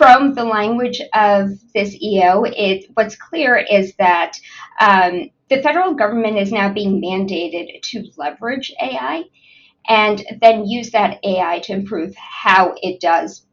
from the language of this EO, what's clear is that the federal government is now being mandated to leverage AI and then use that AI to improve how it does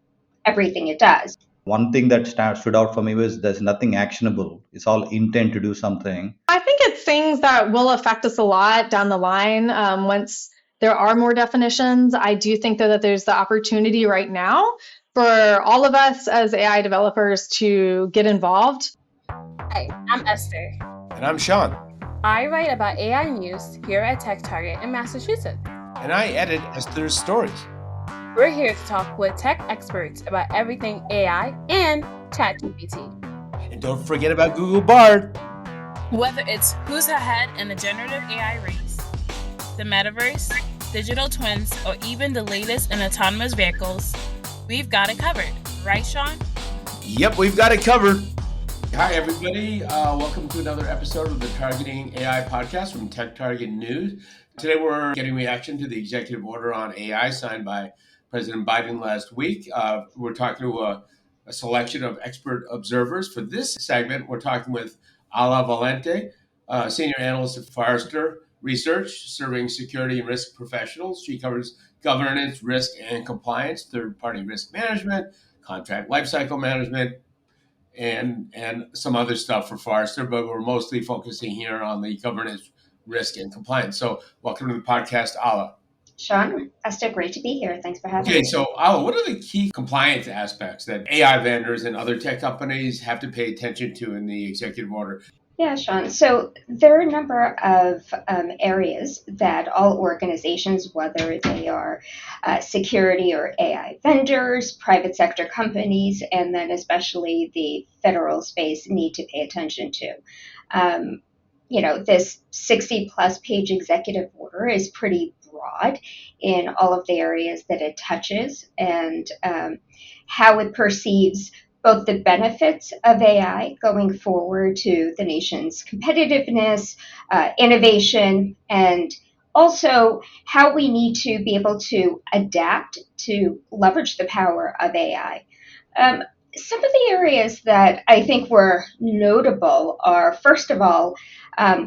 everything it does. One thing that stood out for me was there's nothing actionable. It's all intent to do something. I think it's things that will affect us a lot down the line once there are more definitions. I do think, though, that there's the opportunity right now for all of us as AI developers to get involved. Hi, I'm Esther. And I'm Sean. I write about AI news here at TechTarget in Massachusetts. And I edit Esther's stories. We're here to talk with tech experts about everything AI and ChatGPT. And don't forget about Google Bard. Whether it's who's ahead in the generative AI race, the metaverse, digital twins, or even the latest in autonomous vehicles, we've got it covered. Right, Sean? Yep, we've got it covered. Hi, everybody. Welcome to another episode of the Targeting AI podcast from TechTarget News. Today, we're getting reaction to the executive order on AI signed by President Biden last week. We're talking to a selection of expert observers. For this segment, we're talking with Alla Valente, senior analyst at Forrester Research, serving security and risk professionals. She covers governance, risk, and compliance, third-party risk management, contract lifecycle management, and some other stuff for Forrester, but we're mostly focusing here on the governance, risk, and compliance. So welcome to the podcast, Alla. Sean, Esther, great to be here. Thanks for having me. Okay, so Alla, what are the key compliance aspects that AI vendors and other tech companies have to pay attention to in the executive order? Yeah, Sean. So there are a number of areas that all organizations, whether they are security or AI vendors, private sector companies, and then especially the federal space, need to pay attention to. This 60 plus page executive order is pretty broad in all of the areas that it touches and how it perceives both the benefits of AI going forward to the nation's competitiveness, innovation, and also how we need to be able to adapt to leverage the power of AI. Some of the areas that I think were notable are, first of all,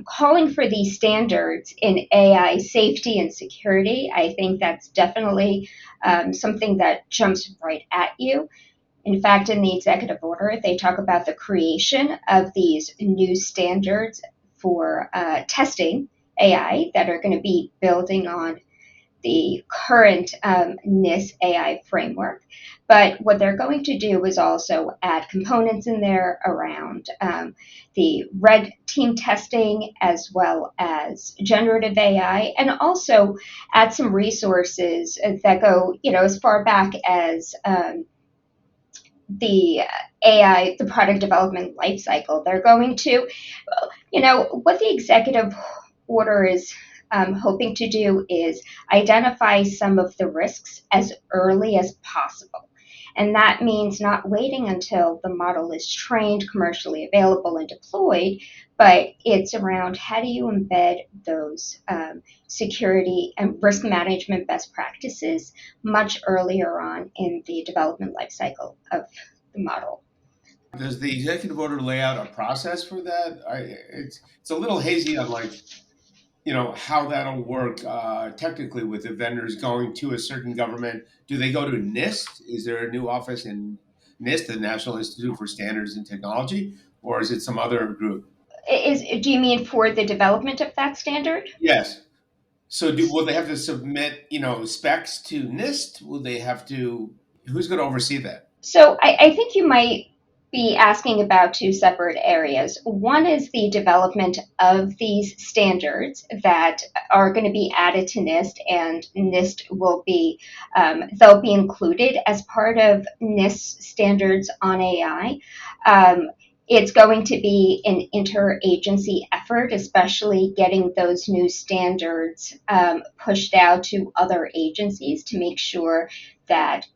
calling for these standards in AI safety and security. I think that's definitely something that jumps right at you. In fact, in the executive order, they talk about the creation of these new standards for testing AI that are going to be building on the current NIST AI framework. But what they're going to do is also add components in there around the red team testing as well as generative AI, and also add some resources that go, as far back as the AI, the product development lifecycle. They're going to, what the executive order is hoping to do is identify some of the risks as early as possible. And that means not waiting until the model is trained, commercially available, and deployed, but it's around how do you embed those security and risk management best practices much earlier on in the development lifecycle of the model. Does the executive order lay out a process for that? It's a little hazy on how that'll work technically with the vendors going to a certain government. Do they go to NIST? Is there a new office in NIST, the National Institute for Standards and Technology, or is it some other group? Do you mean for the development of that standard? Yes. So will they have to submit, specs to NIST? Will they have to? Who's going to oversee that? So I think you might be asking about two separate areas. One is the development of these standards that are going to be added to NIST, and NIST will be, they'll be included as part of NIST standards on AI. It's going to be an interagency effort, especially getting those new standards pushed out to other agencies to make sure that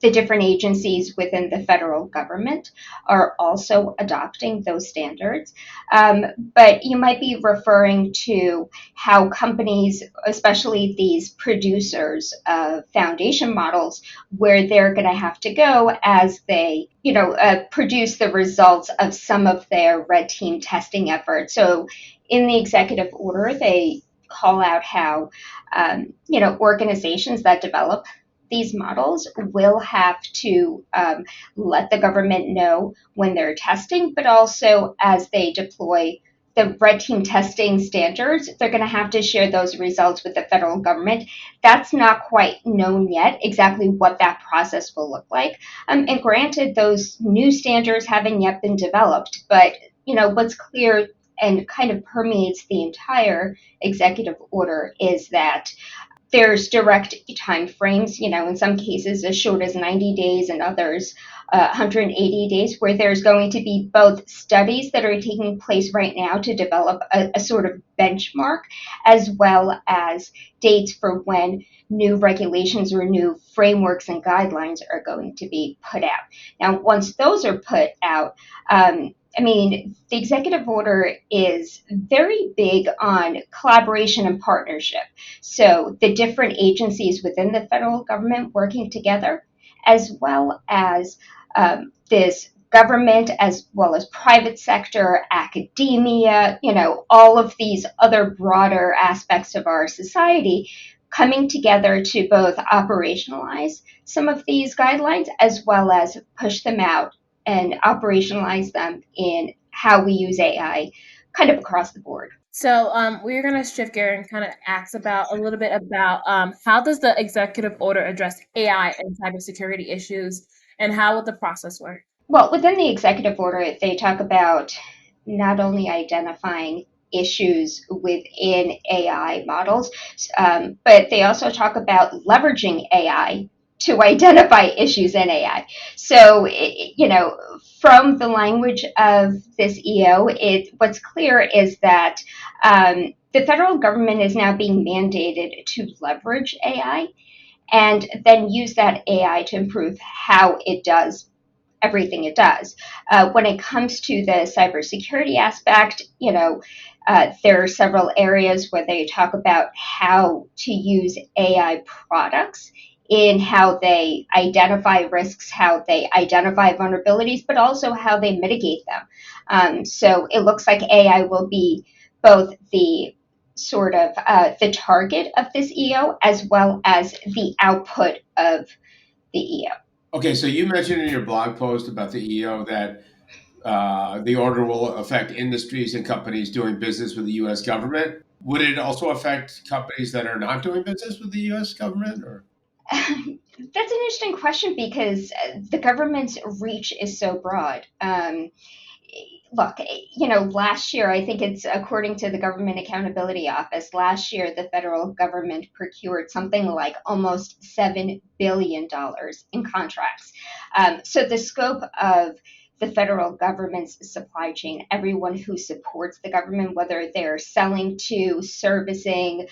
the different agencies within the federal government are also adopting those standards. But you might be referring to how companies, especially these producers of foundation models, where they're going to have to go as they, produce the results of some of their red team testing efforts. So in the executive order, they call out how, organizations that develop these models will have to let the government know when they're testing, but also as they deploy the red team testing standards, they're going to have to share those results with the federal government. That's not quite known yet exactly what that process will look like. And granted, those new standards haven't yet been developed, but what's clear and kind of permeates the entire executive order is that there's direct time frames, in some cases as short as 90 days and others 180 days, where there's going to be both studies that are taking place right now to develop a sort of benchmark, as well as dates for when new regulations or new frameworks and guidelines are going to be put out. Now, once those are put out, the executive order is very big on collaboration and partnership. So the different agencies within the federal government working together, as well as this government, as well as private sector, academia, all of these other broader aspects of our society coming together to both operationalize some of these guidelines as well as push them out and operationalize them in how we use AI kind of across the board. So we're going to shift gear and kind of ask about a little bit about how does the executive order address AI and cybersecurity issues, and how would the process work? Well, within the executive order, they talk about not only identifying issues within AI models, but they also talk about leveraging AI to identify issues in AI. So, from the language of this EO, what's clear is that the federal government is now being mandated to leverage AI and then use that AI to improve how it does everything it does. When it comes to the cybersecurity aspect, there are several areas where they talk about how to use AI products in how they identify risks, how they identify vulnerabilities, but also how they mitigate them. So it looks like AI will be both the sort of the target of this EO as well as the output of the EO. Okay, so you mentioned in your blog post about the EO that the order will affect industries and companies doing business with the U.S. government. Would it also affect companies that are not doing business with the U.S. government? Or? That's an interesting question because the government's reach is so broad. Look, last year, I think it's according to the Government Accountability Office, last year the federal government procured something like almost $7 billion in contracts. So the scope of the federal government's supply chain, everyone who supports the government, whether they're selling to, servicing,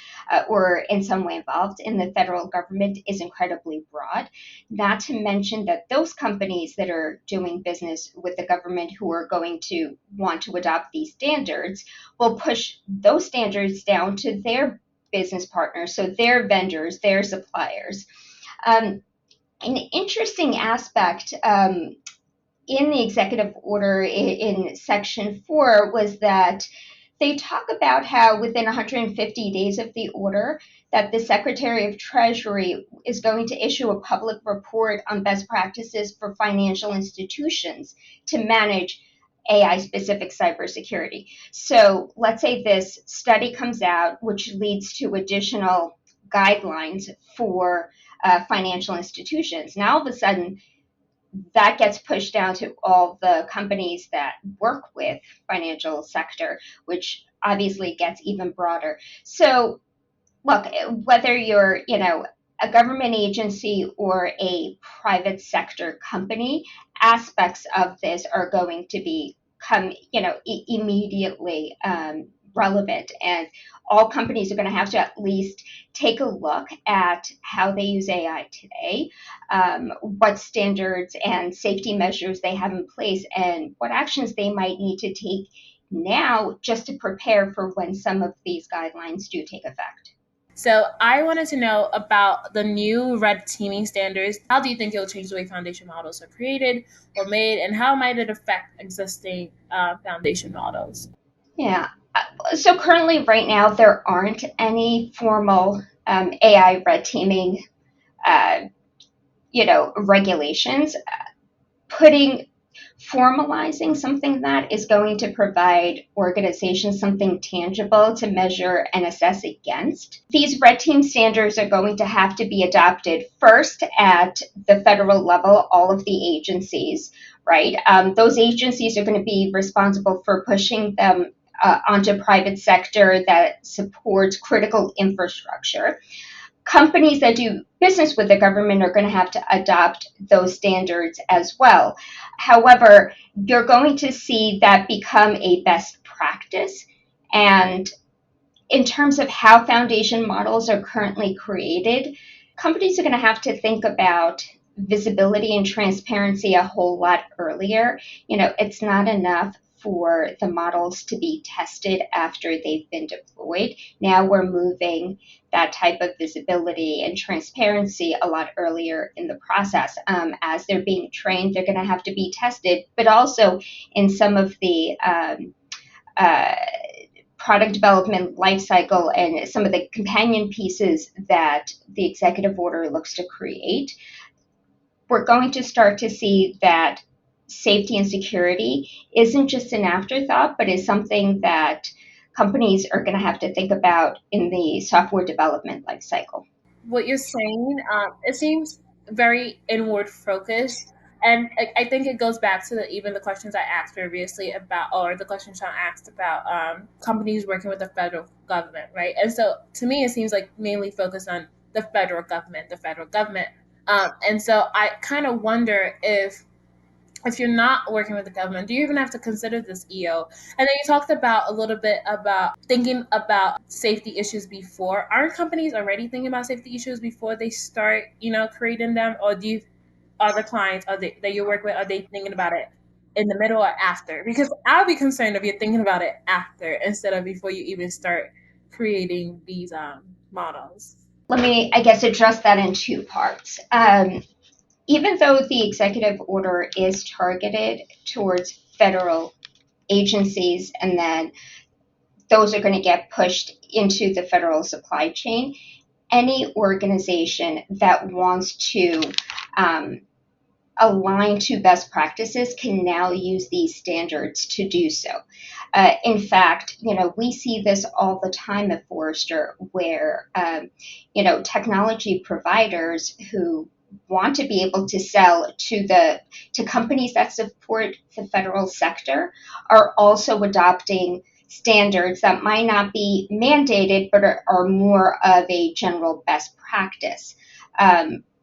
or in some way involved in the federal government, is incredibly broad. Not to mention that those companies that are doing business with the government who are going to want to adopt these standards will push those standards down to their business partners, so their vendors, their suppliers. An interesting aspect in the executive order in section 4 was that they talk about how within 150 days of the order that the Secretary of Treasury is going to issue a public report on best practices for financial institutions to manage AI-specific cybersecurity. So let's say this study comes out, which leads to additional guidelines for financial institutions. Now, all of a sudden, that gets pushed down to all the companies that work with financial sector, which obviously gets even broader. So look, whether you're, a government agency or a private sector company, aspects of this are going to become, immediately relevant. And all companies are going to have to at least take a look at how they use AI today, what standards and safety measures they have in place, and what actions they might need to take now just to prepare for when some of these guidelines do take effect. So I wanted to know about the new red teaming standards. How do you think it will change the way foundation models are created or made, and how might it affect existing foundation models? Yeah. So currently, right now, there aren't any formal AI red teaming, regulations. Formalizing something that is going to provide organizations something tangible to measure and assess against. These red team standards are going to have to be adopted first at the federal level, all of the agencies, right? Those agencies are going to be responsible for pushing them onto private sector that supports critical infrastructure. Companies that do business with the government are going to have to adopt those standards as well. However, you're going to see that become a best practice. And in terms of how foundation models are currently created, companies are going to have to think about visibility and transparency a whole lot earlier. It's not enough for the models to be tested after they've been deployed. Now we're moving that type of visibility and transparency a lot earlier in the process. As they're being trained, they're going to have to be tested, but also in some of the product development lifecycle and some of the companion pieces that the executive order looks to create, we're going to start to see that safety and security isn't just an afterthought, but is something that companies are going to have to think about in the software development lifecycle. What you're saying, it seems very inward focused. And I think it goes back to even the questions I asked previously about, or the question Sean asked about companies working with the federal government, right? And so to me, it seems like mainly focused on the federal government. And so I kind of wonder if you're not working with the government, do you even have to consider this EO? And then you talked about a little bit about thinking about safety issues before. Aren't companies already thinking about safety issues before they start, creating them? Or are the clients that you work with, are they thinking about it in the middle or after? Because I'll be concerned if you're thinking about it after instead of before you even start creating these models. Let me, I guess, address that in two parts. Even though the executive order is targeted towards federal agencies and then those are going to get pushed into the federal supply chain, any organization that wants to align to best practices can now use these standards to do so. In fact, we see this all the time at Forrester where, technology providers who want to be able to sell to companies that support the federal sector are also adopting standards that might not be mandated but are more of a general best practice.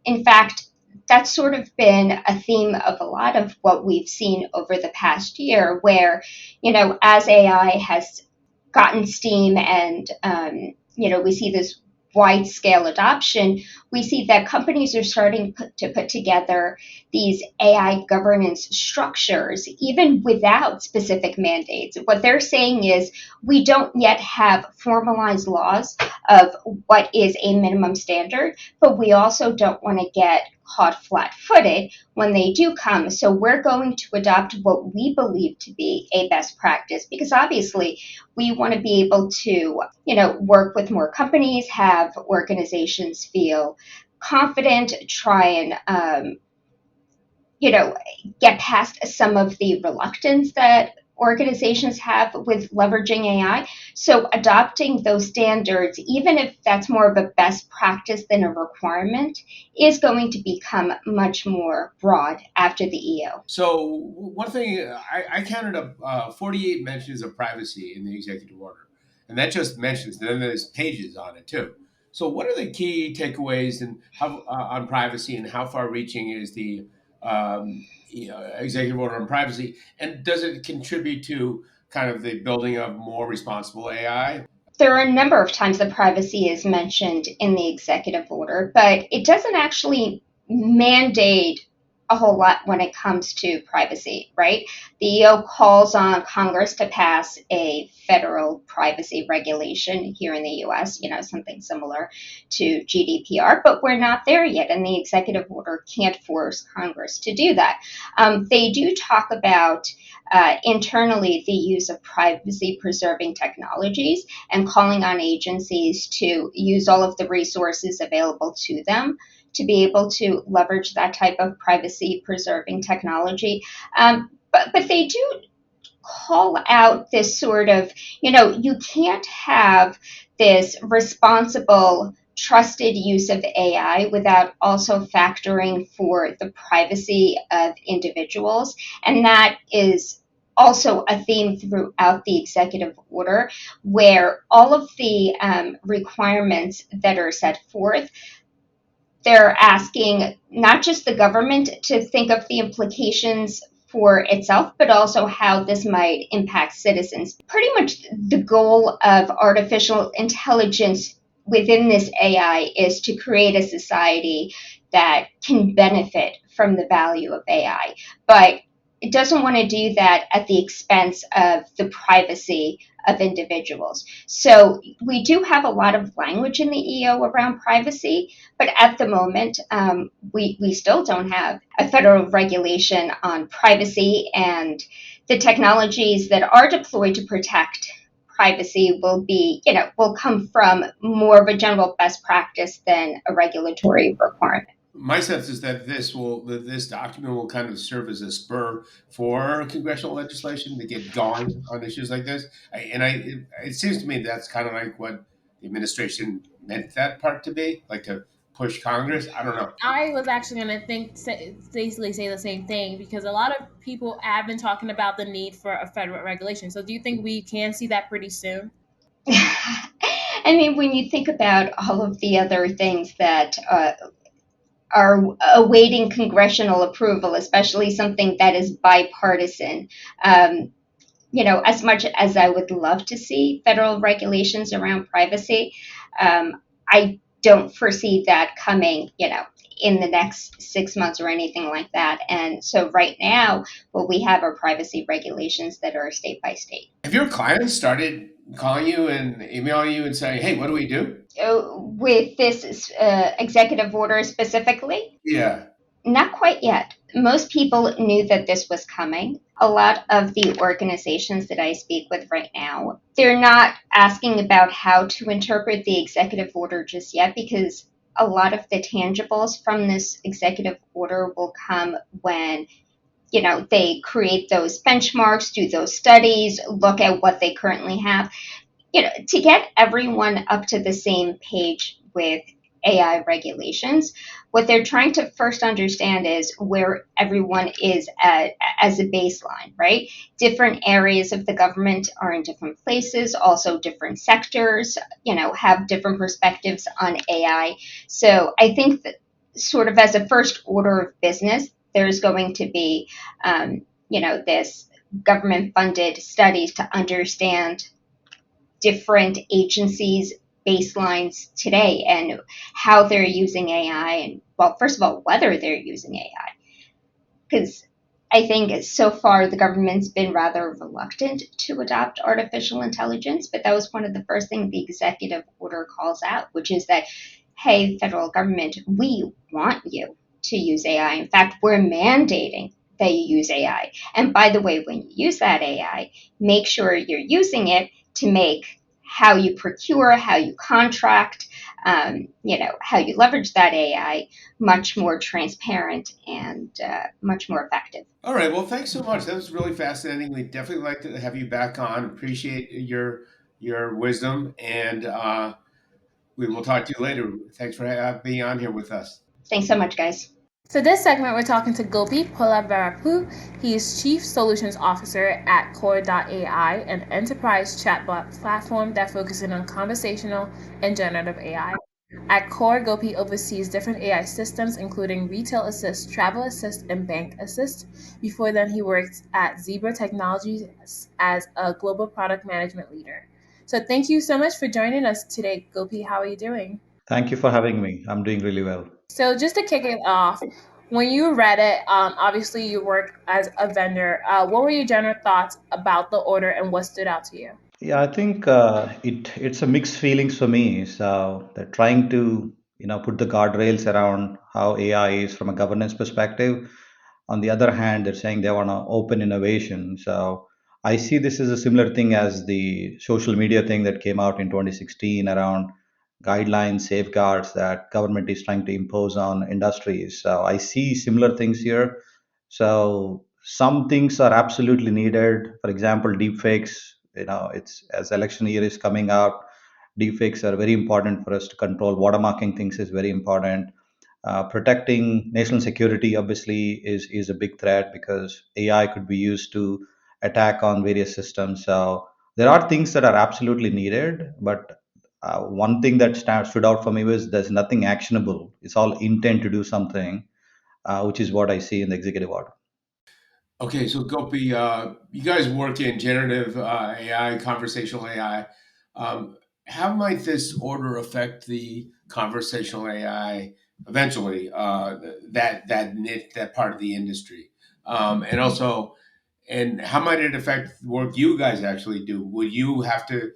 In fact, that's sort of been a theme of a lot of what we've seen over the past year where, as AI has gotten steam and, we see this wide scale adoption, we see that companies are starting to put together these AI governance structures, even without specific mandates. What they're saying is we don't yet have formalized laws of what is a minimum standard, but we also don't want to get caught flat-footed when they do come. So we're going to adopt what we believe to be a best practice because obviously we want to be able to, work with more companies, have organizations feel confident, try and, get past some of the reluctance that organizations have with leveraging AI. So adopting those standards, even if that's more of a best practice than a requirement, is going to become much more broad after the EO. So one thing, I counted up 48 mentions of privacy in the executive order. And that just mentions, then there's pages on it too. So what are the key takeaways and how on privacy and how far reaching is the executive order on privacy? And does it contribute to kind of the building of more responsible AI? There are a number of times that privacy is mentioned in the executive order, but it doesn't actually mandate a whole lot when it comes to privacy, right? The EO calls on Congress to pass a federal privacy regulation here in the US, something similar to GDPR, but we're not there yet, and the executive order can't force Congress to do that. They do talk about internally the use of privacy preserving technologies and calling on agencies to use all of the resources available to them to be able to leverage that type of privacy preserving technology. But they do call out this sort of, you can't have this responsible, trusted use of AI without also factoring for the privacy of individuals. And that is also a theme throughout the executive order, where all of the requirements that are set forth, they're asking not just the government to think of the implications for itself, but also how this might impact citizens. Pretty much the goal of artificial intelligence within this AI is to create a society that can benefit from the value of AI. But it doesn't want to do that at the expense of the privacy of individuals. So we do have a lot of language in the EO around privacy, but at the moment, we still don't have a federal regulation on privacy, and the technologies that are deployed to protect privacy will come from more of a general best practice than a regulatory requirement. My sense is that this document will kind of serve as a spur for congressional legislation to get going on issues like this. It seems to me that's kind of like what the administration meant that part to be, like to push Congress. I don't know. I was actually going to basically say the same thing, because a lot of people have been talking about the need for a federal regulation. So do you think we can see that pretty soon? I mean, when you think about all of the other things that are awaiting congressional approval, especially something that is bipartisan. As much as I would love to see federal regulations around privacy, I don't foresee that coming, in the next 6 months or anything like that. And so right now, what we have are privacy regulations that are state by state. Have your clients started calling you and emailing you and saying, hey, what do we do? With this executive order specifically? Yeah. Not quite yet. Most people knew that this was coming. A lot of the organizations that I speak with right now, they're not asking about how to interpret the executive order just yet, because a lot of the tangibles from this executive order will come when they create those benchmarks, do those studies, look at what they currently have. To get everyone up to the same page with AI regulations, what they're trying to first understand is where everyone is as a baseline, right? Different areas of the government are in different places, also different sectors, have different perspectives on AI. So I think that sort of as a first order of business, there's going to be, this government-funded studies to understand different agencies' baselines today and how they're using AI, and, well, first of all, whether they're using AI. Because I think so far the government's been rather reluctant to adopt artificial intelligence, but that was one of the first things the executive order calls out, which is that, hey, federal government, we want you to use AI. In fact, we're mandating that you use AI. And by the way, when you use that AI, make sure you're using it to make how you procure, how you contract, how you leverage that AI much more transparent and much more effective. All right. Well, thanks so much. That was really fascinating. We definitely like to have you back on. Appreciate your wisdom, and we will talk to you later. Thanks for being on here with us. Thanks so much, guys. So this segment, we're talking to Gopi Polavarapu. He is Chief Solutions Officer at Core.ai, an enterprise chatbot platform that focuses on conversational and generative AI. At core, Gopi oversees different AI systems, including Retail Assist, Travel Assist, and Bank Assist. Before then, he worked at Zebra Technologies as a global product management leader. So, thank you so much for joining us today, Gopi. How are you doing? Thank you for having me. I'm doing really well. So, just to kick it off, when you read it, obviously you work as a vendor. What were your general thoughts about the order and what stood out to you? Yeah, I think it's a mixed feelings for me. So they're trying to put the guardrails around how AI is from a governance perspective. On the other hand, they're saying they want to open innovation. So I see this as a similar thing as the social media thing that came out in 2016 around guidelines, safeguards that government is trying to impose on industries. So I see similar things here. So some things are absolutely needed. For example, deepfakes. It's as election year is coming up. Deepfakes are very important for us to control. Watermarking things is very important. Protecting national security obviously is a big threat because AI could be used to attack on various systems. So there are things that are absolutely needed, but one thing that stood out for me was there's nothing actionable. It's all intent to do something, which is what I see in the executive order. Okay, so Gopi, you guys work in generative AI, conversational AI. Um, how might this order affect the conversational AI eventually? That part of the industry, and also, and how might it affect the work you guys actually do? Would you have to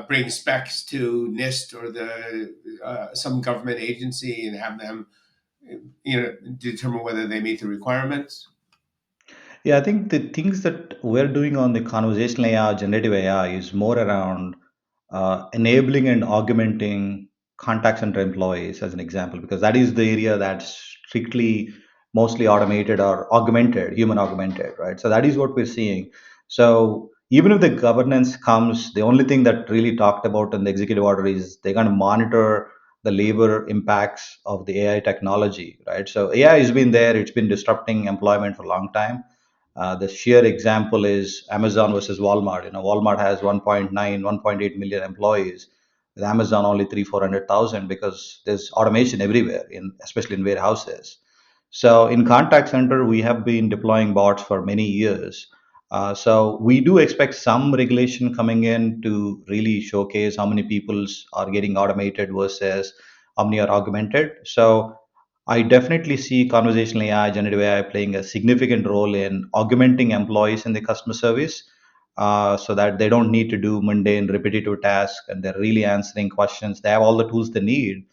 bring specs to NIST or the some government agency and have them, determine whether they meet the requirements? Yeah, I think the things that we're doing on the conversational AI, generative AI is more around enabling and augmenting contact center employees, as an example, because that is the area that's strictly mostly automated or augmented, human augmented, right? So that is what we're seeing. So even if the governance comes, the only thing that really talked about in the executive order is they're going to monitor the labor impacts of the AI technology, right? So AI has been there, it's been disrupting employment for a long time. The sheer example is Amazon versus Walmart. Walmart has 1.9, 1.8 million employees. With Amazon, only 400,000 because there's automation everywhere, especially in warehouses. So in contact center, we have been deploying bots for many years. So we do expect some regulation coming in to really showcase how many peoples are getting automated versus how many are augmented. So I definitely see conversational AI, generative AI playing a significant role in augmenting employees in the customer service, so that they don't need to do mundane, repetitive tasks and they're really answering questions. They have all the tools they need.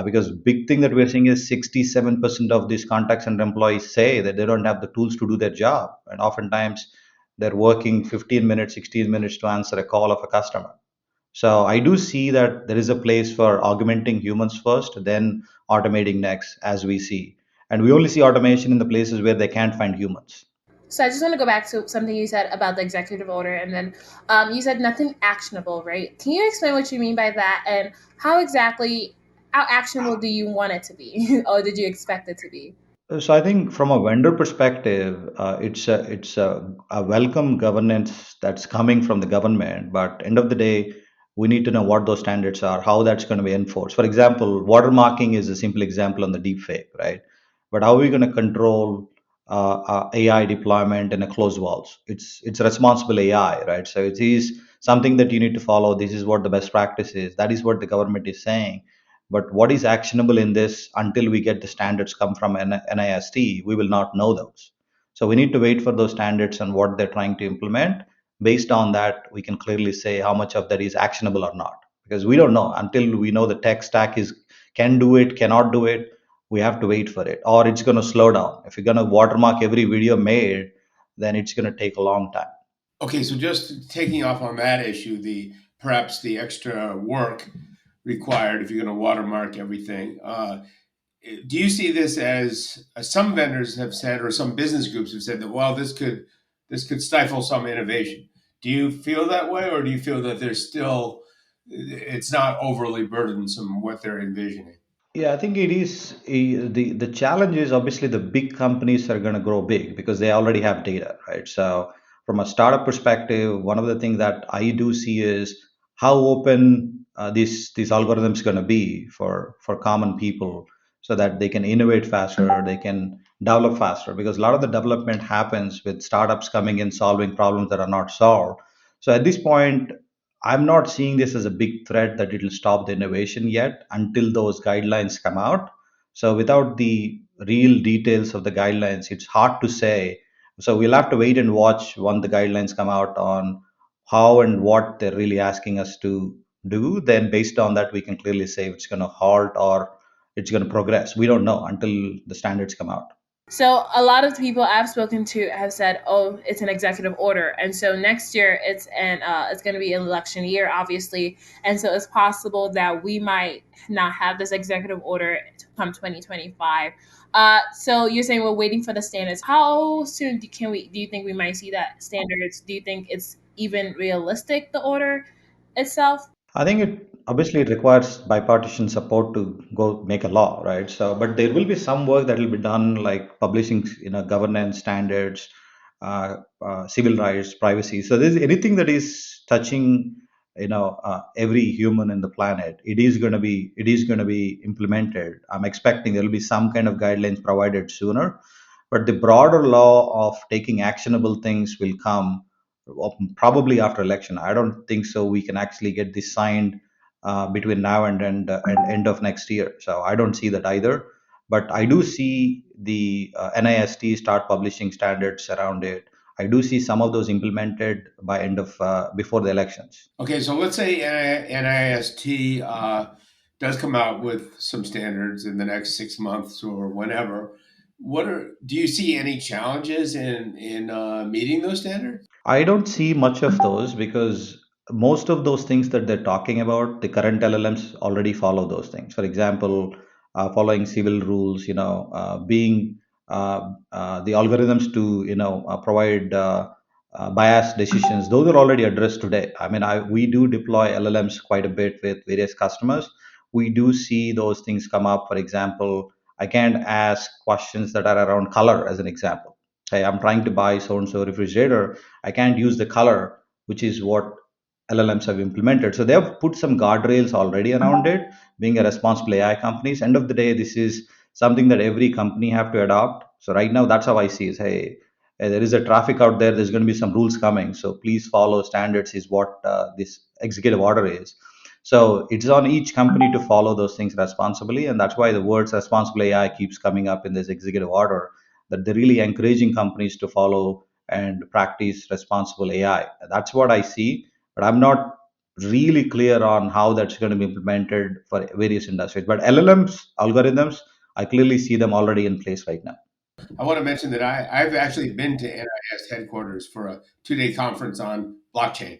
Because big thing that we're seeing is 67% of these contact center employees say that they don't have the tools to do their job. And oftentimes they're working 15 minutes, 16 minutes to answer a call of a customer. So I do see that there is a place for augmenting humans first, then automating next, as we see. And we only see automation in the places where they can't find humans. So, I just want to go back to something you said about the executive order, and then you said nothing actionable, right? Can you explain what you mean by that, and how actionable do you want it to be, or did you expect it to be? So I think from a vendor perspective, it's a welcome governance that's coming from the government. But end of the day, we need to know what those standards are, how that's going to be enforced. For example, watermarking is a simple example on the deepfake, right? But how are we going to control AI deployment in a closed walls? It's responsible AI, right? So it is something that you need to follow. This is what the best practice is. That is what the government is saying. But what is actionable in this until we get the standards come from NIST, we will not know those. So we need to wait for those standards and what they're trying to implement. Based on that, we can clearly say how much of that is actionable or not. Because we don't know until we know the tech stack is can do it, cannot do it. We have to wait for it, or it's going to slow down. If you're going to watermark every video made, then it's going to take a long time. Okay, so just taking off on that issue, the perhaps the extra work required if you're going to watermark everything. Do you see this as some vendors have said, or some business groups have said that, well, this could stifle some innovation? Do you feel that way, or do you feel that there's still it's not overly burdensome what they're envisioning? Yeah, I think it is the challenge is obviously the big companies are going to grow big because they already have data, right? So from a startup perspective, one of the things that I do see is how open these algorithms going to be for common people, so that they can innovate faster, they can develop faster, because a lot of the development happens with startups coming in solving problems that are not solved. So at this point, I'm not seeing this as a big threat that it will stop the innovation yet until those guidelines come out. So without the real details of the guidelines, it's hard to say. So we'll have to wait and watch when the guidelines come out on how and what they're really asking us to do. Then based on that, we can clearly say if it's going to halt or it's going to progress. We don't know until the standards come out. So a lot of the people I've spoken to have said, "Oh, it's an executive order," and so next year it's going to be an election year, obviously, and so it's possible that we might not have this executive order to come 2025. So you're saying we're waiting for the standards. How soon do you think we might see that standards? Do you think it's even realistic, the order itself? I think it requires bipartisan support to go make a law, right? So, but there will be some work that will be done, like publishing, governance standards, civil rights, privacy. So, there's anything that is touching, every human in the planet. It is going to be implemented. I'm expecting there will be some kind of guidelines provided sooner, but the broader law of taking actionable things will come probably after election. I don't think so. We can actually get this signed between now and end of next year. So I don't see that either. But I do see the NIST start publishing standards around it. I do see some of those implemented by end of before the elections. Okay, so let's say NIST does come out with some standards in the next 6 months or whenever. Do you see any challenges in meeting those standards? I don't see much of those because most of those things that they're talking about, the current LLMs already follow those things. For example, following civil rules, being the algorithms to provide biased decisions. Those are already addressed today. I mean, we do deploy LLMs quite a bit with various customers. We do see those things come up. For example, I can't ask questions that are around color, as an example. Hey, I'm trying to buy so and so refrigerator. I can't use the color, which is what LLMs have implemented. So they have put some guardrails already around it. Being a responsible AI companies, end of the day, this is something that every company have to adopt. So right now, that's how I see is, hey, there is a traffic out there. There's going to be some rules coming. So please follow standards. Is what this executive order is. So it's on each company to follow those things responsibly, and that's why the words responsible AI keeps coming up in this executive order, that they're really encouraging companies to follow and practice responsible AI. That's what I see, but I'm not really clear on how that's going to be implemented for various industries. But LLMs, algorithms, I clearly see them already in place right now. I want to mention that I've actually been to NIS headquarters for a 2-day conference on blockchain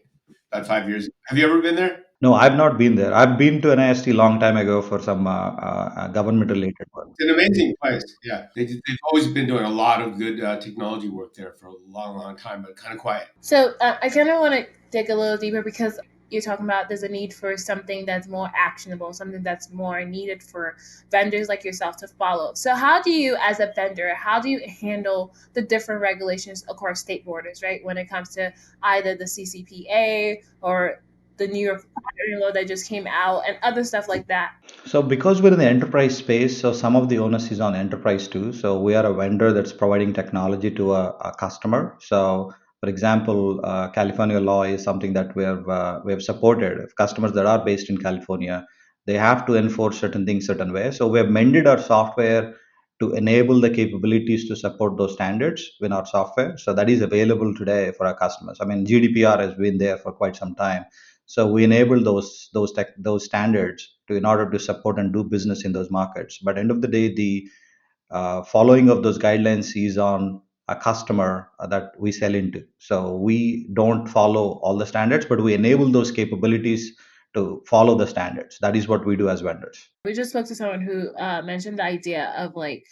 about 5 years ago. Have you ever been there? No, I've not been there. I've been to NIST long time ago for some government related work. It's an amazing place. Yeah, they've always been doing a lot of good technology work there for a long, long time, but kind of quiet. So I kind of want to dig a little deeper because you're talking about there's a need for something that's more actionable, something that's more needed for vendors like yourself to follow. So how do you, as a vendor, how do you handle the different regulations across state borders, right? When it comes to either the CCPA or the New York law that just came out and other stuff like that. So because we're in the enterprise space, so some of the onus is on enterprise too. So we are a vendor that's providing technology to a customer. So for example, California law is something that we have supported. If customers that are based in California, they have to enforce certain things certain way. So we have mended our software to enable the capabilities to support those standards in our software. So that is available today for our customers. I mean, GDPR has been there for quite some time. So we enable those standards to in order to support and do business in those markets. But end of the day, the following of those guidelines is on a customer that we sell into. So we don't follow all the standards, but we enable those capabilities to follow the standards. That is what we do as vendors. We just spoke to someone who mentioned the idea of like,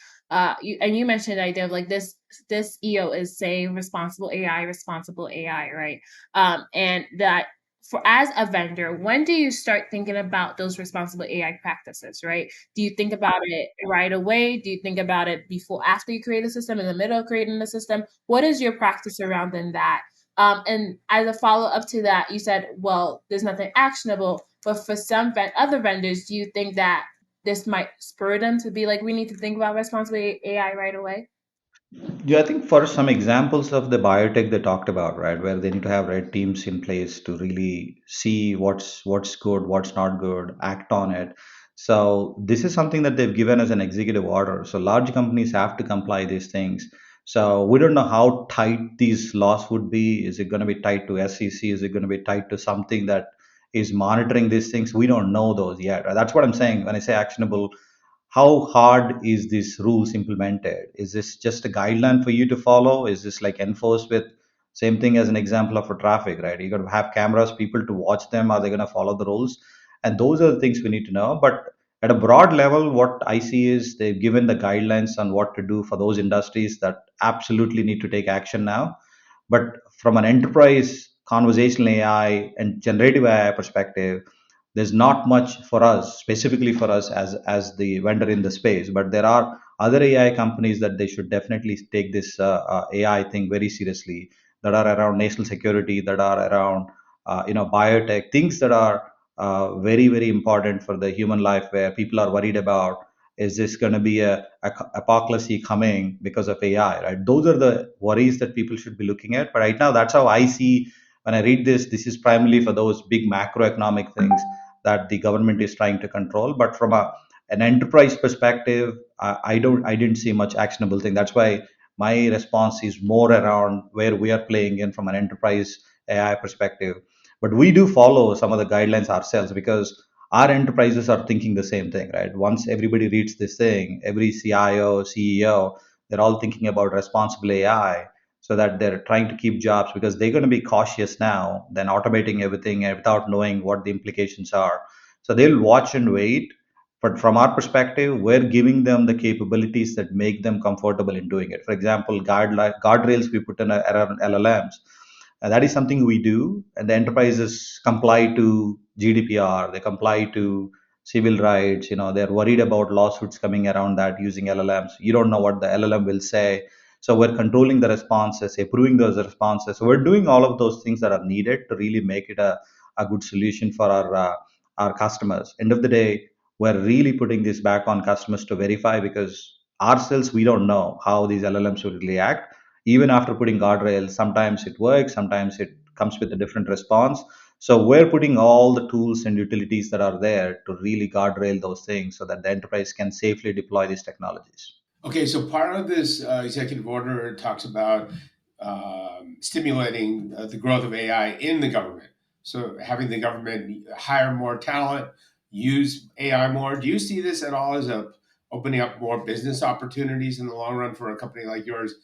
you mentioned the idea of like this EO is saying responsible AI, right? And that for as a vendor, when do you start thinking about those responsible AI practices, right? Do you think about it right away? Do you think about it before, after you create a system, in the middle of creating the system? What is your practice around in that? And as a follow up to that, you said, well, there's nothing actionable. But for some other vendors, do you think that this might spur them to be like, we need to think about responsible AI right away? Yeah, I think for some examples of the biotech they talked about, right, where they need to have red teams in place to really see what's good, what's not good, act on it. So this is something that they've given as an executive order. So large companies have to comply these things. So we don't know how tight these laws would be. Is it going to be tied to SEC? Is it going to be tied to something that is monitoring these things? We don't know those yet. That's what I'm saying when I say actionable. How hard is these rules implemented? Is this just a guideline for you to follow? Is this like enforced with same thing as an example of a traffic, right? You're going to have cameras, people to watch them. Are they going to follow the rules? And those are the things we need to know. But at a broad level, what I see is they've given the guidelines on what to do for those industries that absolutely need to take action now. But from an enterprise conversational AI and generative AI perspective, there's not much for us, specifically for us as the vendor in the space. But there are other AI companies that they should definitely take this AI thing very seriously, that are around national security, that are around biotech, things that are very very important for the human life, where people are worried about, is this going to be a apocalypse coming because of AI, right? Those are the worries that people should be looking at. But right now, that's how I see when I read this. This is primarily for those big macroeconomic things that the government is trying to control. But from an enterprise perspective, I didn't see much actionable thing. That's why my response is more around where we are playing in from an enterprise AI perspective. But we do follow some of the guidelines ourselves, because our enterprises are thinking the same thing, right? Once everybody reads this thing, every CIO, CEO, they're all thinking about responsible AI, so that they're trying to keep jobs, because they're going to be cautious now than automating everything without knowing what the implications are. So they'll watch and wait. But from our perspective, we're giving them the capabilities that make them comfortable in doing it. For example, guardrails we put in around LLMs, that is something we do, and the enterprises comply to GDPR, they comply to civil rights. They're worried about lawsuits coming around that using LLMs. You don't know what the LLM will say. So we're controlling the responses, approving those responses. So we're doing all of those things that are needed to really make it a good solution for our customers. End of the day, we're really putting this back on customers to verify, because ourselves, we don't know how these LLMs will react. Even after putting guardrails, sometimes it works, sometimes it comes with a different response. So we're putting all the tools and utilities that are there to really guardrail those things, so that the enterprise can safely deploy these technologies. Okay, so part of this executive order talks about stimulating the growth of AI in the government. So having the government hire more talent, use AI more. Do you see this at all as opening up more business opportunities in the long run for a company like yours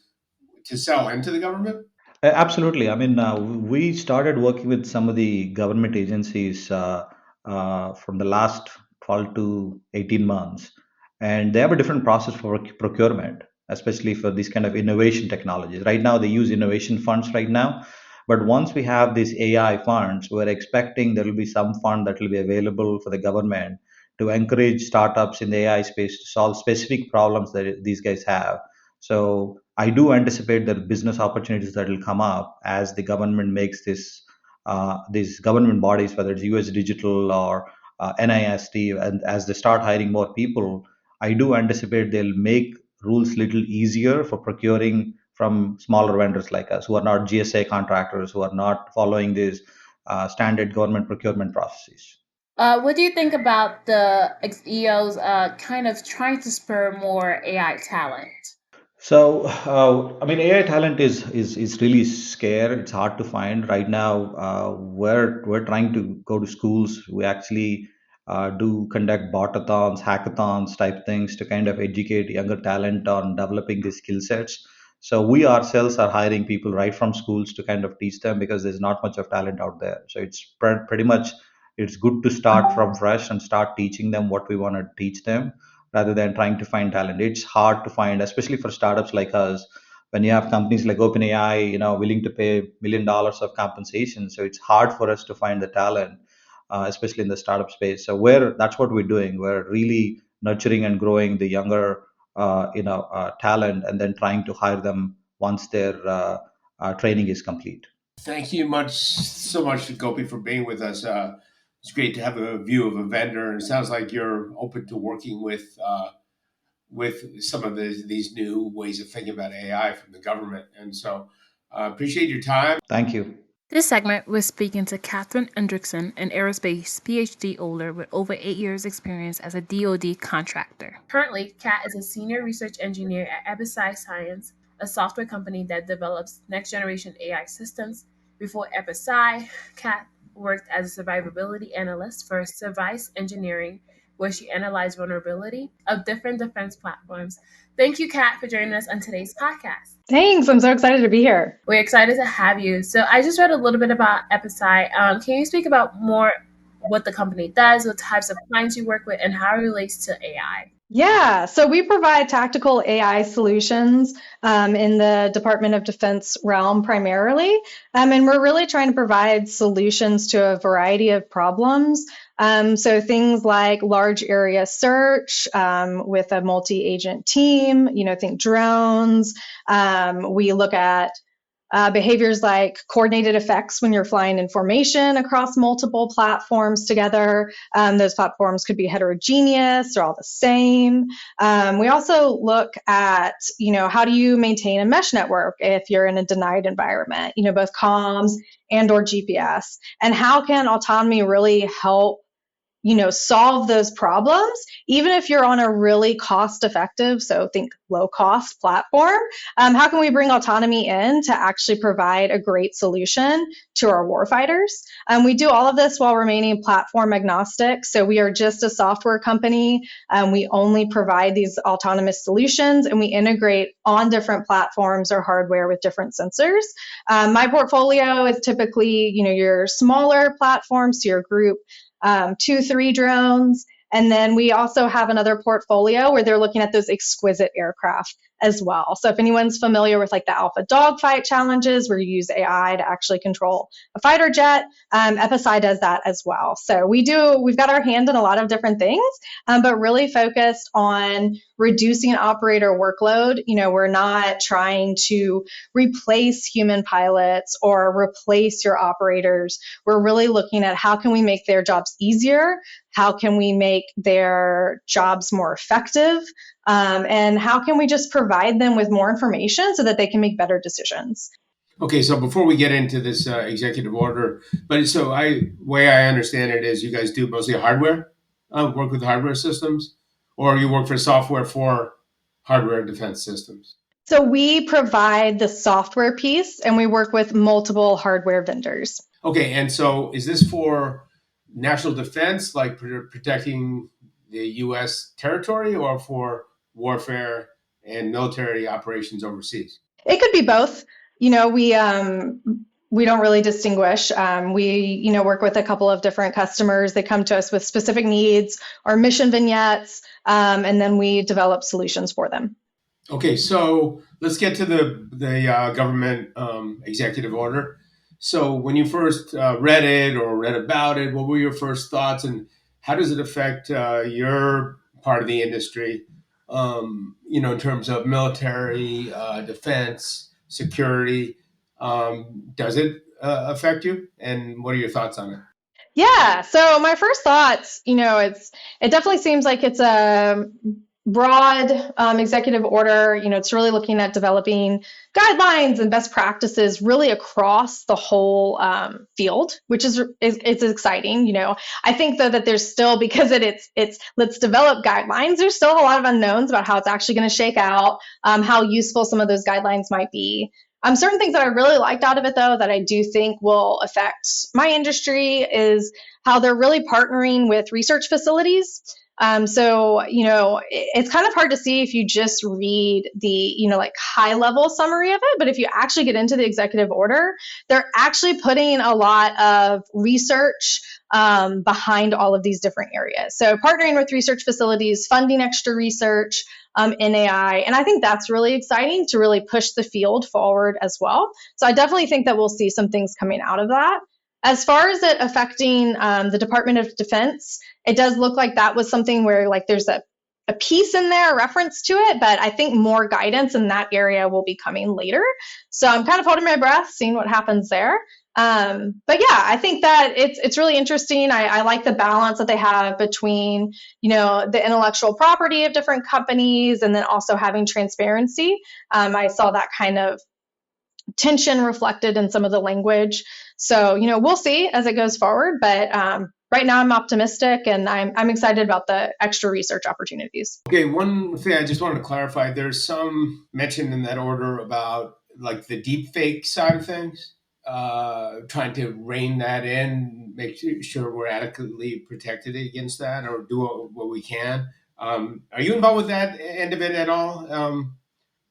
to sell into the government? Absolutely. I mean, we started working with some of the government agencies from the last 12 to 18 months, and they have a different process for procurement, especially for these kind of innovation technologies. Right now, they use innovation funds right now, but once we have these AI funds, we're expecting there will be some fund that will be available for the government to encourage startups in the AI space to solve specific problems that these guys have. So I do anticipate that business opportunities that will come up as the government makes these government bodies, whether it's US Digital or NIST, and as they start hiring more people, I do anticipate they'll make rules little easier for procuring from smaller vendors like us, who are not GSA contractors, who are not following these standard government procurement processes. What do you think about the EOs kind of trying to spur more AI talent? So, I mean, AI talent is really scarce. It's hard to find right now. We're trying to go to schools. We actually do conduct botathons, hackathons type things to kind of educate younger talent on developing these skill sets. So we ourselves are hiring people right from schools to kind of teach them, because there's not much of talent out there. So pretty much, it's good to start from fresh and start teaching them what we want to teach them, rather than trying to find talent. It's hard to find, especially for startups like us. When you have companies like OpenAI, willing to pay $1 million of compensation, so it's hard for us to find the talent, especially in the startup space. So that's what we're doing. We're really nurturing and growing the younger, talent, and then trying to hire them once their training is complete. Thank you so much, Gopi, for being with us. It's great to have a view of a vendor, and it sounds like you're open to working with some of these new ways of thinking about AI from the government. And so, appreciate your time. Thank you. This segment was speaking to Katherine Hendrickson, an aerospace PhD holder with over 8 years' experience as a DoD contractor. Currently, Kat is a senior research engineer at EpiSci Science, a software company that develops next-generation AI systems. Before EpiSci, Kat worked as a survivability analyst for Service Engineering, where she analyzed vulnerability of different defense platforms. Thank you, Kat, for joining us on today's podcast. Thanks. I'm so excited to be here. We're excited to have you. So I just read a little bit about EpiSci. Can you speak about more what the company does, what types of clients you work with, and how it relates to AI? Yeah, so we provide tactical AI solutions in the Department of Defense realm primarily. And we're really trying to provide solutions to a variety of problems. So things like large area search with a multi-agent team, think drones. We look at behaviors like coordinated effects when you're flying in formation across multiple platforms together. Those platforms could be heterogeneous or all the same. We also look at, how do you maintain a mesh network if you're in a denied environment, both comms and or GPS, and how can autonomy really help solve those problems, even if you're on a really cost-effective, so think low-cost platform. How can we bring autonomy in to actually provide a great solution to our warfighters? We do all of this while remaining platform agnostic. So we are just a software company. We only provide these autonomous solutions, and we integrate on different platforms or hardware with different sensors. My portfolio is typically, your smaller platforms, so your group 2-3 drones. And then we also have another portfolio where they're looking at those exquisite aircraft as well. So if anyone's familiar with like the Alpha Dogfight challenges where you use AI to actually control a fighter jet, EpiSci does that as well. So we've got our hand in a lot of different things, but really focused on reducing operator workload. We're not trying to replace human pilots or replace your operators. We're really looking at how can we make their jobs easier, how can we make their jobs more effective, and how can we just provide them with more information so that they can make better decisions. Okay, so before we get into this executive order, way I understand it is you guys do mostly hardware, work with hardware systems, or you work for software for hardware defense systems? So we provide the software piece and we work with multiple hardware vendors. Okay, and so is this for national defense, like protecting the U.S. territory, or for warfare and military operations overseas? It could be both. We don't really distinguish. We work with a couple of different customers. They come to us with specific needs or mission vignettes, and then we develop solutions for them. Okay, so let's get to the government executive order. So when you first read it or read about it, what were your first thoughts, and how does it affect your part of the industry? In terms of military, defense, security, does it affect you? And what are your thoughts on it? Yeah. So my first thoughts, it definitely seems like it's a broad executive order. It's really looking at developing guidelines and best practices really across the whole field, which is exciting. I think though that there's still, because it's let's develop guidelines, there's still a lot of unknowns about how it's actually going to shake out, how useful some of those guidelines might be. Certain things that I really liked out of it, though, that I do think will affect my industry is how they're really partnering with research facilities. So it's kind of hard to see if you just read the, high level summary of it. But if you actually get into the executive order, they're actually putting a lot of research behind all of these different areas. So partnering with research facilities, funding extra research in AI. And I think that's really exciting to really push the field forward as well. So I definitely think that we'll see some things coming out of that. As far as it affecting the Department of Defense, it does look like that was something where there's a a piece in there, a reference to it, but I think more guidance in that area will be coming later. So I'm kind of holding my breath, seeing what happens there. But yeah, I think that it's really interesting. I like the balance that they have between, the intellectual property of different companies and then also having transparency. I saw that kind of tension reflected in some of the language. So, we'll see as it goes forward, but right now I'm optimistic and I'm excited about the extra research opportunities. Okay, one thing I just wanted to clarify, there's some mention in that order about like the deep fake side of things, trying to rein that in, make sure we're adequately protected against that or do what we can. Are you involved with that end of it at all?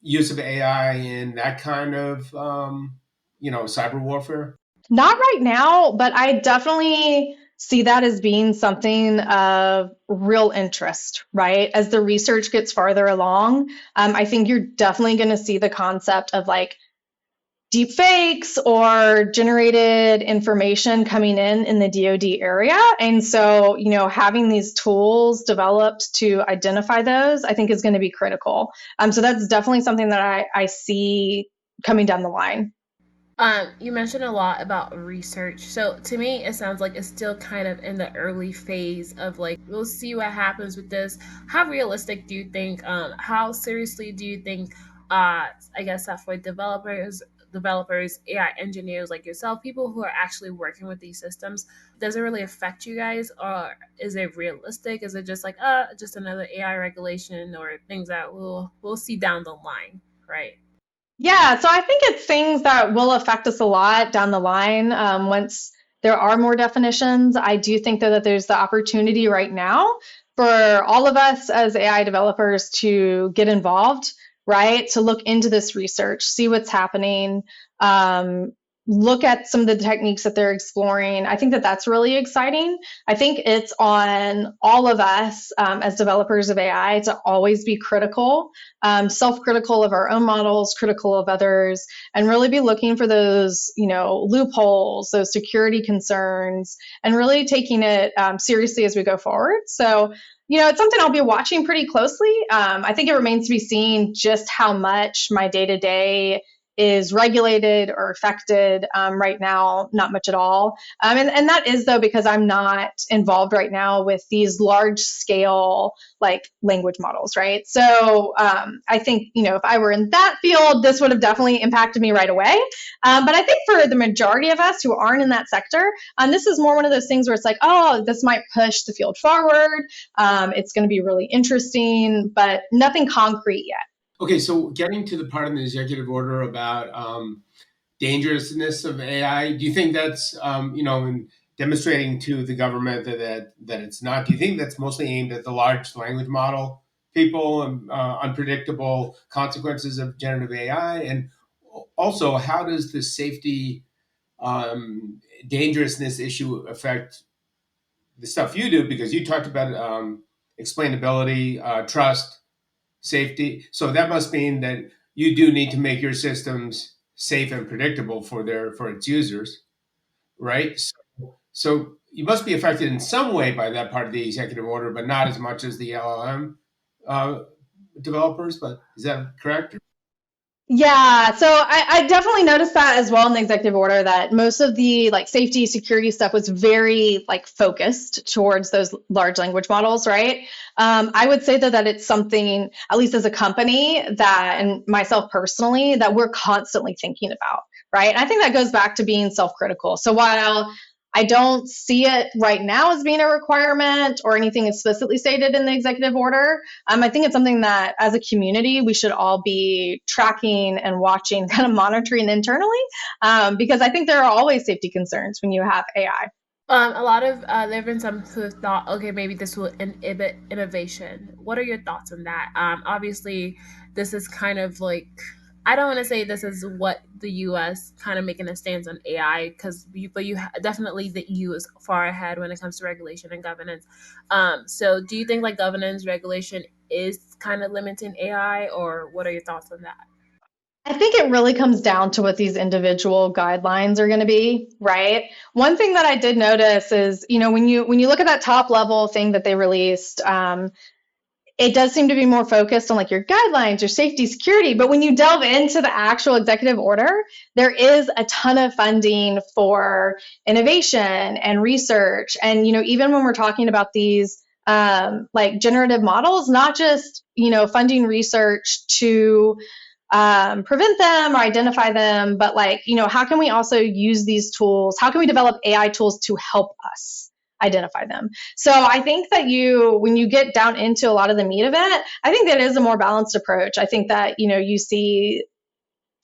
Use of AI in that kind of, cyber warfare? Not right now, but I definitely see that as being something of real interest, right? As the research gets farther along, I think you're definitely going to see the concept of like deep fakes or generated information coming in the DoD area. And so, having these tools developed to identify those, I think is going to be critical. So that's definitely something that I see coming down the line. You mentioned a lot about research. So to me, it sounds like it's still kind of in the early phase of like, we'll see what happens with this. How realistic do you think, how seriously do you think, I guess that for developers, AI engineers like yourself, people who are actually working with these systems, does it really affect you guys? Or is it realistic? Is it just like, just another AI regulation or things that we'll see down the line, right? Yeah, so I think it's things that will affect us a lot down the line once there are more definitions. I do think, though, that there's the opportunity right now for all of us as AI developers to get involved, right? To look into this research, see what's happening, look at some of the techniques that they're exploring. I think that that's really exciting. I think it's on all of us as developers of AI to always be critical, self-critical of our own models, critical of others, and really be looking for those, loopholes, those security concerns, and really taking it seriously as we go forward. So, it's something I'll be watching pretty closely. I think it remains to be seen just how much my day-to-day is regulated or affected right now, not much at all. And that is, though, because I'm not involved right now with these large scale like language models, right? So I think, if I were in that field, this would have definitely impacted me right away. But I think for the majority of us who aren't in that sector, this is more one of those things where it's like, oh, this might push the field forward. It's going to be really interesting, but nothing concrete yet. Okay, so getting to the part in the executive order about dangerousness of AI, do you think that's in demonstrating to the government that it's not? Do you think that's mostly aimed at the large language model people and unpredictable consequences of generative AI? And also, how does the safety dangerousness issue affect the stuff you do? Because you talked about explainability, trust, safety. So that must mean that you do need to make your systems safe and predictable for its users, right? So you must be affected in some way by that part of the executive order, but not as much as the LLM developers. But is that correct? Yeah, so I definitely noticed that as well in the executive order, that most of the like safety, security stuff was very like focused towards those large language models, right? I would say that it's something, at least as a company, that, and myself personally, that we're constantly thinking about, right? And I think that goes back to being self-critical. So while I don't see it right now as being a requirement or anything explicitly stated in the executive order, I think it's something that as a community, we should all be tracking and watching, kind of monitoring internally, because I think there are always safety concerns when you have AI. A lot of there have been some who have thought, okay, maybe this will inhibit innovation. What are your thoughts on that? Obviously, this is kind of like, I don't want to say this is what the U.S. kind of making a stance on AI, but definitely the EU is far ahead when it comes to regulation and governance. So do you think like governance regulation is kind of limiting AI, or what are your thoughts on that? I think it really comes down to what these individual guidelines are going to be, right? One thing that I did notice is, when you look at that top level thing that they released, it does seem to be more focused on like your guidelines, your safety, security. But when you delve into the actual executive order, there is a ton of funding for innovation and research. And, even when we're talking about these like generative models, not just, funding research to prevent them or identify them, but like, how can we also use these tools? How can we develop AI tools to help us identify them? So I think that when you get down into a lot of the meat of it, I think that is a more balanced approach. I think that, you see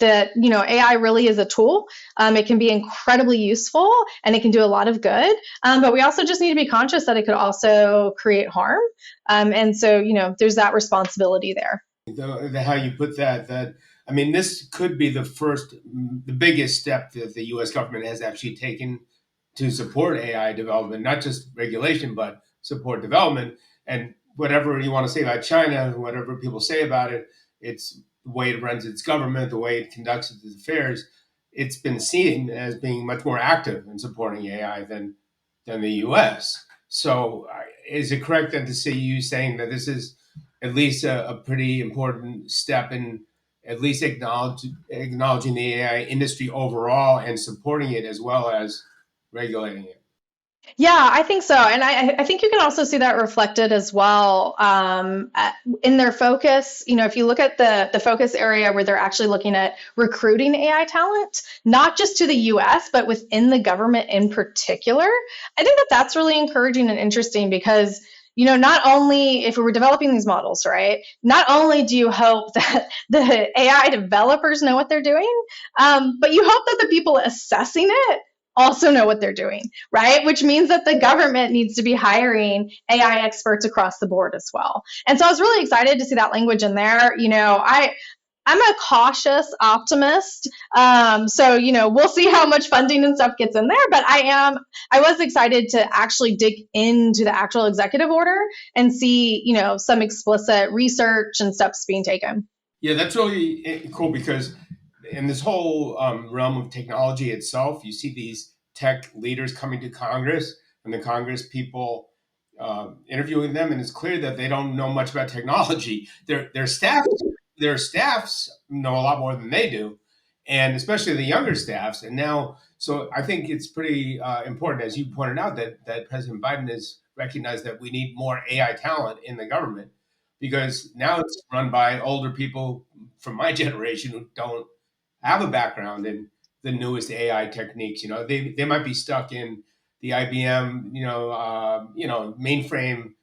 that, AI really is a tool. It can be incredibly useful and it can do a lot of good. But we also just need to be conscious that it could also create harm. And so, there's that responsibility there. How you put that, I mean, this could be the biggest step that the U.S. government has actually taken to support AI development, not just regulation, but support development. And whatever you want to say about China, whatever people say about it, it's the way it runs its government, the way it conducts its affairs. It's been seen as being much more active in supporting AI than the U.S. So is it correct then to see you saying that this is at least a pretty important step in at least acknowledging the AI industry overall and supporting it as well as regulating it? Yeah, I think so. And I think you can also see that reflected as well in their focus. If you look at the focus area where they're actually looking at recruiting AI talent, not just to the US, but within the government in particular, I think that that's really encouraging and interesting because not only if we were developing these models, right, not only do you hope that the AI developers know what they're doing, but you hope that the people assessing it also know what they're doing, right? Which means that the government needs to be hiring AI experts across the board as well. And so I was really excited to see that language in there. I'm a cautious optimist. So, we'll see how much funding and stuff gets in there, but I was excited to actually dig into the actual executive order and see, some explicit research and steps being taken. Yeah, that's really cool because in this whole realm of technology itself, you see these tech leaders coming to Congress and the Congress people interviewing them, and it's clear that they don't know much about technology. Their staffs know a lot more than they do, and especially the younger staffs. And now, so I think it's pretty important, as you pointed out, that President Biden has recognized that we need more AI talent in the government because now it's run by older people from my generation who don't have a background in the newest AI techniques. They might be stuck in the IBM, mainframe,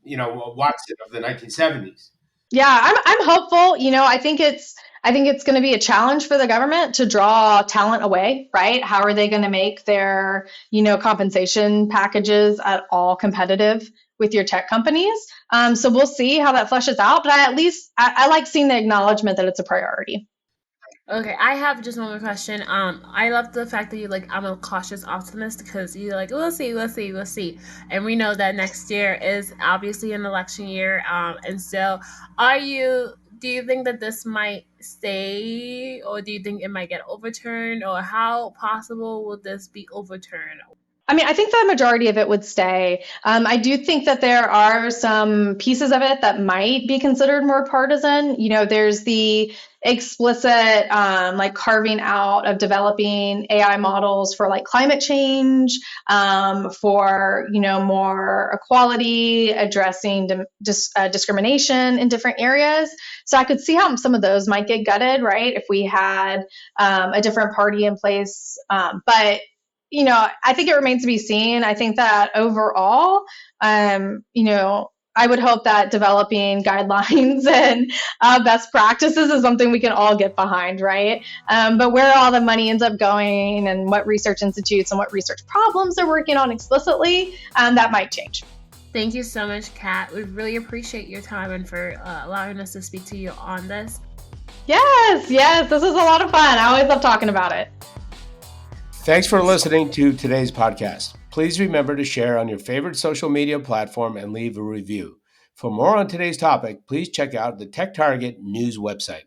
Watson of the 1970s. Yeah, I'm hopeful. I think it's going to be a challenge for the government to draw talent away, right? How are they going to make their, compensation packages at all competitive with your tech companies? So we'll see how that fleshes out. But I like seeing the acknowledgement that it's a priority. Okay, I have just one more question. I love the fact that you're like, I'm a cautious optimist because you're like, we'll see. And we know that next year is obviously an election year. And so do you think that this might stay, or do you think it might get overturned, or how possible will this be overturned? I mean, I think the majority of it would stay. I do think that there are some pieces of it that might be considered more partisan. There's the explicit like carving out of developing AI models for like climate change, for more equality, addressing discrimination in different areas. So I could see how some of those might get gutted, right, if we had a different party in place. But I think it remains to be seen. I think that overall, I would hope that developing guidelines and best practices is something we can all get behind, right? But where all the money ends up going and what research institutes and what research problems they're working on explicitly, that might change. Thank you so much, Kat. We really appreciate your time and for allowing us to speak to you on this. Yes, this is a lot of fun. I always love talking about it. Thanks for listening to today's podcast. Please remember to share on your favorite social media platform and leave a review. For more on today's topic, please check out the TechTarget news website.